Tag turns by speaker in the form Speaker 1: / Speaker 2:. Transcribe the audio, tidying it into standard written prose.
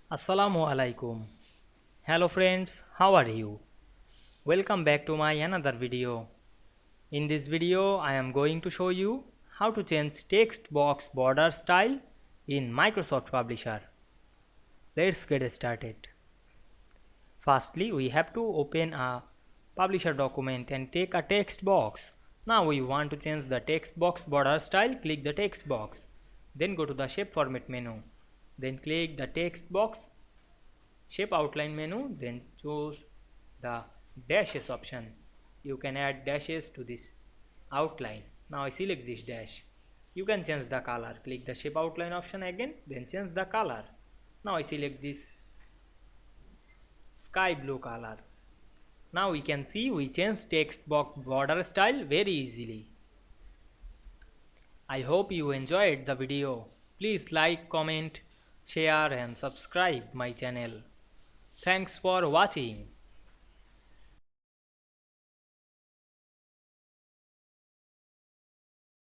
Speaker 1: Assalamu Walaikum. Hello friends, how are you? Welcome back to my another video. In this video, I am going to show you how to change text box border style in Microsoft Publisher. Let's get started. Firstly, we have to open a Publisher document and take a text box. Now we want to change the text box border style. Click the text box. Then go to the shape format menu. Then click the text box shape outline menu, then choose the dashes option. You can add dashes to this outline. Now I select this dash. You can change the color. Click the shape outline option again, then change the color. Now I select this sky blue color. Now we can see we change text box border style very easily. I hope you enjoyed the video. Please like, comment, share and subscribe my channel. Thanks for watching.